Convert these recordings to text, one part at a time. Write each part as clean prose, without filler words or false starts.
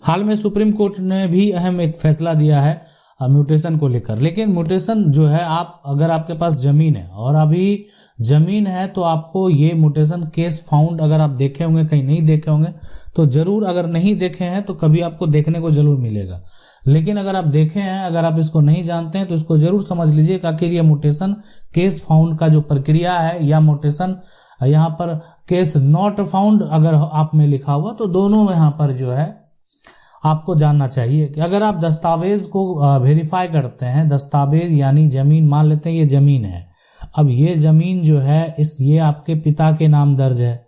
हाल में supreme court ने भी अहम एक फैसला दिया है म्यूटेशन को लेकर। लेकिन म्यूटेशन जो है, आप अगर आपके पास जमीन है और अभी जमीन है तो आपको ये म्यूटेशन केस फाउंड, अगर आप देखे होंगे, कहीं नहीं देखे होंगे तो जरूर, अगर नहीं देखे हैं तो कभी आपको देखने को जरूर मिलेगा। लेकिन अगर आप देखे हैं, अगर आप इसको नहीं जानते हैं तो इसको जरूर समझ लीजिए कि आखिर ये म्यूटेशन केस फाउंड का जो प्रक्रिया है या म्यूटेशन यहाँ पर केस नॉट फाउंड अगर आप में लिखा हुआ, तो दोनों यहाँ पर जो है आपको जानना चाहिए कि अगर आप दस्तावेज को वेरीफाई करते हैं, दस्तावेज यानी जमीन, मान लेते हैं ये जमीन है, अब ये जमीन जो है ये आपके पिता के नाम दर्ज है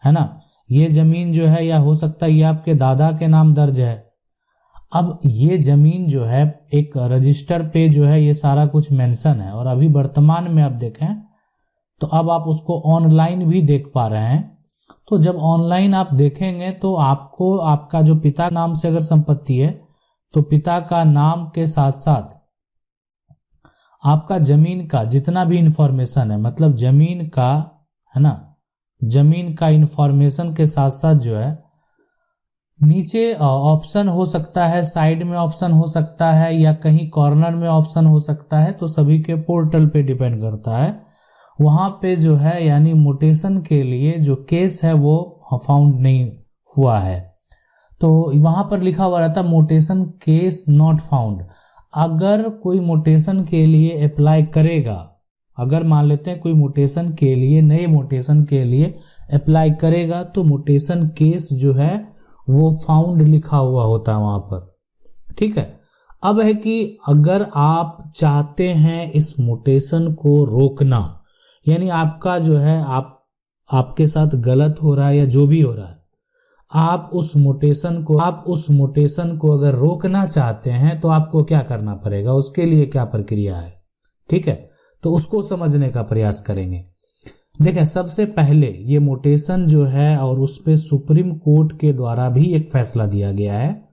ना, ये जमीन जो है, या हो सकता है ये आपके दादा के नाम दर्ज है। अब ये जमीन जो है एक रजिस्टर पे जो है ये सारा कुछ मेंशन है, और अभी वर्तमान में आप देखें तो अब आप उसको ऑनलाइन भी देख पा रहे हैं। तो जब ऑनलाइन आप देखेंगे तो आपको आपका जो पिता नाम से अगर संपत्ति है तो पिता का नाम के साथ साथ आपका जमीन का जितना भी इंफॉर्मेशन है, मतलब जमीन का, है ना, जमीन का इंफॉर्मेशन के साथ साथ जो है नीचे ऑप्शन हो सकता है, साइड में ऑप्शन हो सकता है, या कहीं कॉर्नर में ऑप्शन हो सकता है, तो सभी के पोर्टल पे डिपेंड करता है। वहां पे जो है यानी म्यूटेशन के लिए जो केस है वो फाउंड नहीं हुआ है, तो वहां पर लिखा हुआ रहता है म्यूटेशन केस नॉट फाउंड। अगर कोई म्यूटेशन के लिए अप्लाई करेगा, अगर मान लेते हैं कोई म्यूटेशन के लिए, नए म्यूटेशन के लिए अप्लाई करेगा, तो म्यूटेशन केस जो है वो फाउंड लिखा हुआ होता है वहां पर। ठीक है, अब है कि अगर आप चाहते हैं इस म्यूटेशन को रोकना, यानी आपका जो है आपके साथ गलत हो रहा है या जो भी हो रहा है, आप उस म्यूटेशन को अगर रोकना चाहते हैं तो आपको क्या करना पड़ेगा, उसके लिए क्या प्रक्रिया है। ठीक है, तो उसको समझने का प्रयास करेंगे। देखें, सबसे पहले ये म्यूटेशन जो है, और उस पे सुप्रीम कोर्ट के द्वारा भी एक फैसला दिया गया है।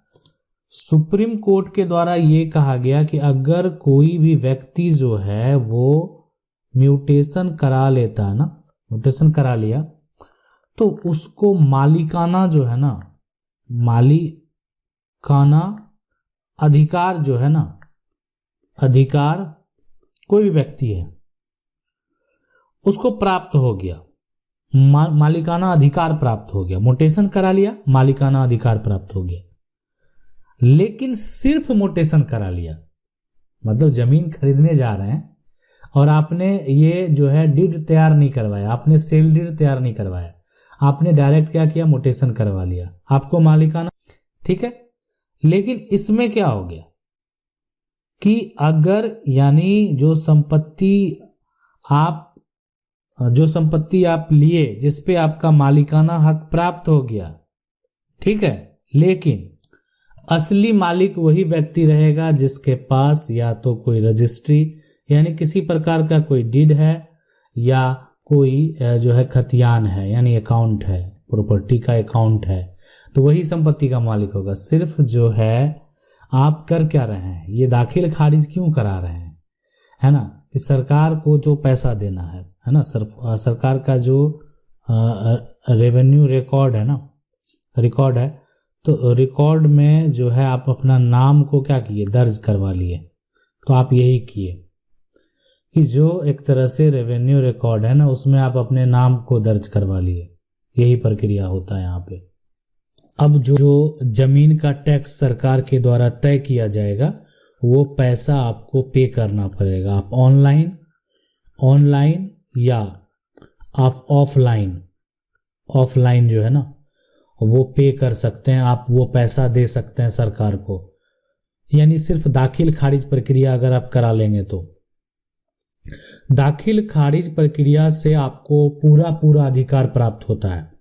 सुप्रीम कोर्ट के द्वारा ये कहा गया कि अगर कोई भी व्यक्ति जो है वो म्यूटेशन करा लेता है ना, म्यूटेशन करा लिया, तो उसको मालिकाना जो है ना, मालिकाना अधिकार जो है ना, अधिकार कोई भी व्यक्ति है उसको प्राप्त हो गया, मालिकाना अधिकार प्राप्त हो गया। म्यूटेशन करा लिया, मालिकाना अधिकार प्राप्त हो गया। लेकिन सिर्फ म्यूटेशन करा लिया, मतलब जमीन खरीदने जा रहे हैं और आपने ये जो है डीड तैयार नहीं करवाया, आपने सेल डीड तैयार नहीं करवाया, आपने डायरेक्ट क्या किया, म्यूटेशन करवा लिया, आपको मालिकाना। ठीक है, लेकिन इसमें क्या हो गया कि अगर यानी जो संपत्ति आप लिए, जिसपे आपका मालिकाना हक प्राप्त हो गया, ठीक है, लेकिन असली मालिक वही व्यक्ति रहेगा जिसके पास या तो कोई रजिस्ट्री यानी किसी प्रकार का कोई डीड है, या कोई जो है खतियान है यानी अकाउंट है, प्रॉपर्टी का अकाउंट है, तो वही संपत्ति का मालिक होगा। सिर्फ जो है आप कर क्या रहे हैं, ये दाखिल खारिज क्यों करा रहे हैं, है ना, कि सरकार को जो पैसा देना है ना, सरकार का जो रेवेन्यू रिकॉर्ड है ना, रिकॉर्ड है, तो रिकॉर्ड में जो है आप अपना नाम को क्या किए, दर्ज करवा लिए। तो आप यही किए कि जो एक तरह से रेवेन्यू रिकॉर्ड है ना, उसमें आप अपने नाम को दर्ज करवा लिए। यही प्रक्रिया होता है यहाँ पे। अब जो जमीन का टैक्स सरकार के द्वारा तय किया जाएगा, वो पैसा आपको पे करना पड़ेगा। आप ऑनलाइन या आप ऑफलाइन जो है ना, वो पे कर सकते हैं, आप वो पैसा दे सकते हैं सरकार को। यानी सिर्फ दाखिल खारिज प्रक्रिया अगर आप करा लेंगे तो दाखिल खारिज प्रक्रिया से आपको पूरा अधिकार प्राप्त होता है।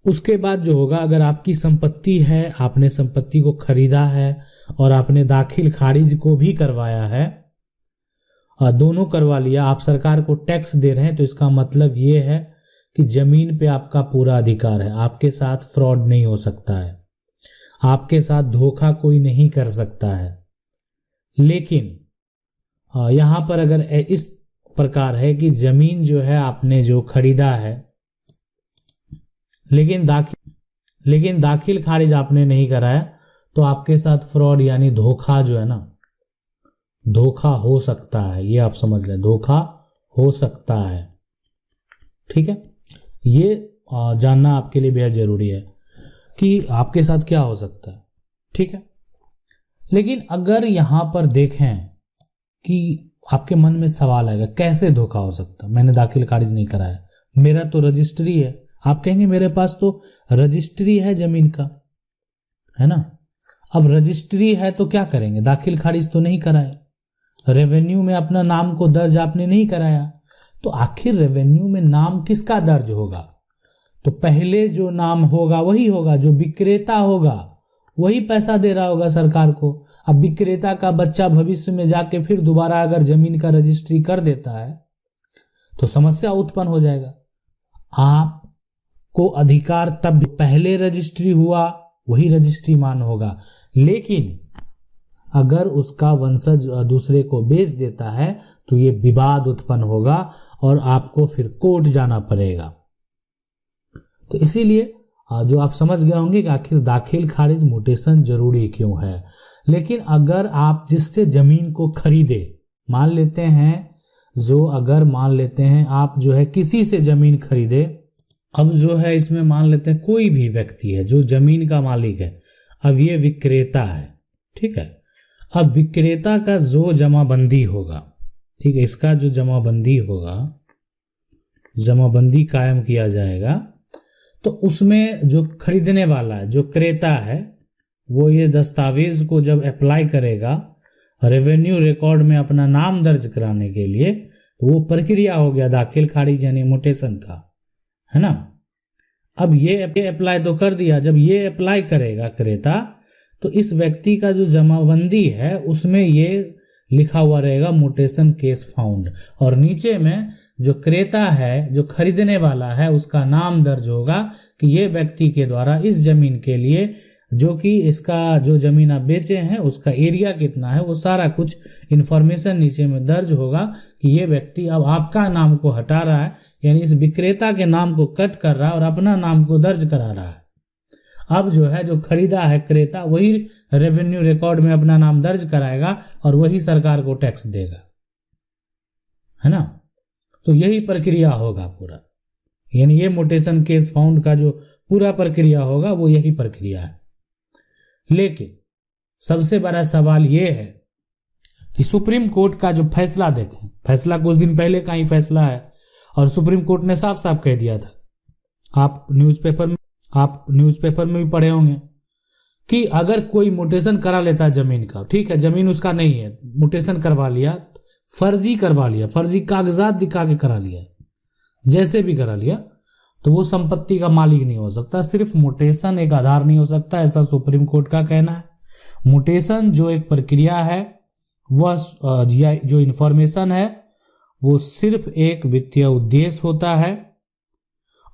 उसके बाद जो होगा, अगर आपकी संपत्ति है, आपने संपत्ति को खरीदा है और आपने दाखिल खारिज को भी करवाया है, दोनों करवा लिया, आप सरकार को टैक्स दे रहे हैं, तो इसका मतलब ये है कि जमीन पे आपका पूरा अधिकार है। आपके साथ फ्रॉड नहीं हो सकता है, आपके साथ धोखा कोई नहीं कर सकता है। लेकिन यहां पर अगर इस प्रकार है कि जमीन जो है आपने जो खरीदा है, लेकिन दाखिल खारिज आपने नहीं कराया तो आपके साथ फ्रॉड यानी धोखा जो है ना, धोखा हो सकता है, ये आप समझ लें, धोखा हो सकता है। ठीक है, ये जानना आपके लिए बेहद जरूरी है कि आपके साथ क्या हो सकता है। ठीक है, लेकिन अगर यहां पर देखें कि आपके मन में सवाल आएगा कैसे धोखा हो सकता, मैंने दाखिल खारिज नहीं कराया, मेरा तो रजिस्ट्री है। आप कहेंगे मेरे पास तो रजिस्ट्री है जमीन का, है ना। अब रजिस्ट्री है तो क्या करेंगे, दाखिल खारिज तो नहीं कराए, रेवेन्यू में अपना नाम को दर्ज आपने नहीं कराया, तो आखिर रेवेन्यू में नाम किसका दर्ज होगा, तो पहले जो नाम होगा वही होगा, जो विक्रेता होगा वही पैसा दे रहा होगा सरकार को। अब विक्रेता का बच्चा भविष्य में जाके फिर दोबारा अगर जमीन का रजिस्ट्री कर देता है तो समस्या उत्पन्न हो जाएगा। आपको अधिकार तब पहले रजिस्ट्री हुआ वही रजिस्ट्री मान होगा, लेकिन अगर उसका वंशज दूसरे को बेच देता है तो ये विवाद उत्पन्न होगा और आपको फिर कोर्ट जाना पड़ेगा। तो इसीलिए जो आप समझ गए होंगे कि आखिर दाखिल खारिज म्यूटेशन जरूरी क्यों है। लेकिन अगर आप जिससे जमीन को खरीदे, मान लेते हैं आप जो है किसी से जमीन खरीदे, अब जो है इसमें मान लेते हैं कोई भी व्यक्ति है जो जमीन का मालिक है, अब ये विक्रेता है। ठीक है, अब विक्रेता का जो जमाबंदी होगा, ठीक है, इसका जो जमाबंदी होगा, जमाबंदी कायम किया जाएगा, तो उसमें जो खरीदने वाला है, जो क्रेता है, वो ये दस्तावेज को जब अप्लाई करेगा रेवेन्यू रिकॉर्ड में अपना नाम दर्ज कराने के लिए, तो वो प्रक्रिया हो गया दाखिल खारिज यानी म्यूटेशन का, है ना। अब ये अप्लाई तो कर दिया, जब ये अप्लाई करेगा क्रेता तो इस व्यक्ति का जो जमाबंदी है उसमें ये लिखा हुआ रहेगा म्यूटेशन केस फाउंड, और नीचे में जो क्रेता है, जो खरीदने वाला है, उसका नाम दर्ज होगा कि ये व्यक्ति के द्वारा इस जमीन के लिए, जो कि इसका जो जमीन आप बेचे हैं उसका एरिया कितना है, वो सारा कुछ इंफॉर्मेशन नीचे में दर्ज होगा कि ये व्यक्ति अब आपका नाम को हटा रहा है, यानी इस विक्रेता के नाम को कट कर रहा है और अपना नाम को दर्ज करा रहा है। अब जो है जो खरीदा है क्रेता वही रेवेन्यू रिकॉर्ड में अपना नाम दर्ज कराएगा और वही सरकार को टैक्स देगा, है ना। तो यही प्रक्रिया होगा पूरा, यानी ये म्यूटेशन केस फाउंड का जो पूरा प्रक्रिया होगा वो यही प्रक्रिया है। लेकिन सबसे बड़ा सवाल ये है कि सुप्रीम कोर्ट का जो फैसला देखें, फैसला कुछ दिन पहले का ही फैसला है और सुप्रीम कोर्ट ने साफ साफ कह दिया था, आप न्यूज़पेपर में भी पढ़े होंगे कि अगर कोई म्यूटेशन करा लेता है जमीन का, ठीक है, जमीन उसका नहीं है, म्यूटेशन करवा लिया, फर्जी करवा लिया, फर्जी कागजात दिखा के करा लिया, जैसे भी करा लिया, तो वो संपत्ति का मालिक नहीं हो सकता। सिर्फ म्यूटेशन एक आधार नहीं हो सकता, ऐसा सुप्रीम कोर्ट का कहना है। म्यूटेशन जो एक प्रक्रिया है, वह जो इंफॉर्मेशन है वो सिर्फ एक वित्तीय उद्देश्य होता है।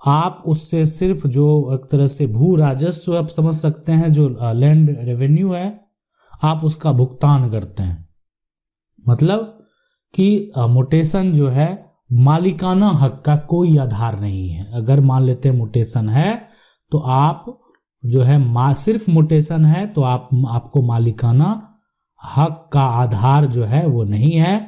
आप उससे सिर्फ जो एक तरह से भू राजस्व आप समझ सकते हैं, जो लैंड रेवेन्यू है, आप उसका भुगतान करते हैं। मतलब कि म्यूटेशन जो है मालिकाना हक का कोई आधार नहीं है। अगर मान लेते हैं म्यूटेशन है तो आप जो है सिर्फ म्यूटेशन है तो आपको मालिकाना हक का आधार जो है वो नहीं है।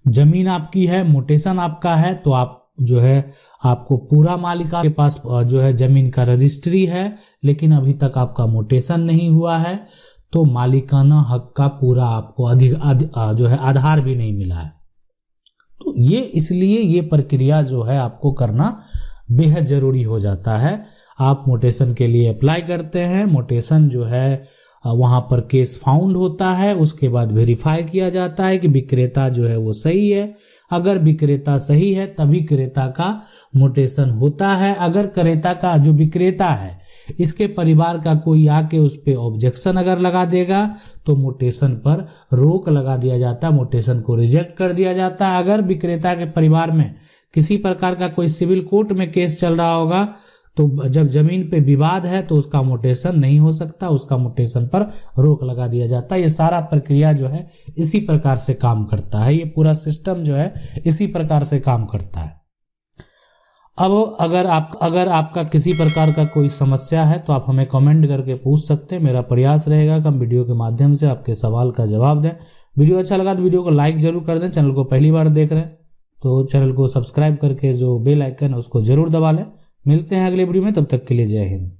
जमीन आपकी है, म्यूटेशन आपका है, तो आप जो है आपको पूरा मालिका के पास जो है जमीन का रजिस्ट्री है, लेकिन अभी तक आपका म्यूटेशन नहीं हुआ है, तो मालिकाना हक का पूरा आपको जो है आधार भी नहीं मिला है। तो ये इसलिए ये प्रक्रिया जो है आपको करना बेहद जरूरी हो जाता है। आप म्यूटेशन के लिए अप्लाई करते हैं, म्यूटेशन जो है वहां पर केस फाउंड होता है, उसके बाद वेरीफाई किया जाता है कि विक्रेता जो है वो सही है। अगर विक्रेता सही है तभी क्रेता का म्यूटेशन होता है। अगर क्रेता का जो विक्रेता है इसके परिवार का कोई आके उस पे ऑब्जेक्शन अगर लगा देगा तो म्यूटेशन पर रोक लगा दिया जाता है, म्यूटेशन को रिजेक्ट कर दिया जाता है। अगर विक्रेता के परिवार में किसी प्रकार का कोई सिविल कोर्ट में केस चल रहा होगा तो जब जमीन पे विवाद है तो उसका म्यूटेशन नहीं हो सकता, उसका म्यूटेशन पर रोक लगा दिया जाता है। ये सारा प्रक्रिया जो है इसी प्रकार से काम करता है, ये पूरा सिस्टम जो है इसी प्रकार से काम करता है। अब अगर आपका किसी प्रकार का कोई समस्या है तो आप हमें कमेंट करके पूछ सकते हैं। मेरा प्रयास रहेगा कि हम वीडियो के माध्यम से आपके सवाल का जवाब दें। वीडियो अच्छा लगा तो वीडियो को लाइक जरूर कर दें। चैनल को पहली बार देख रहे हैं तो चैनल को सब्सक्राइब करके जो बेल आइकन है उसको जरूर दबा लें। मिलते हैं अगले वीडियो में, तब तक के लिए जय हिंद।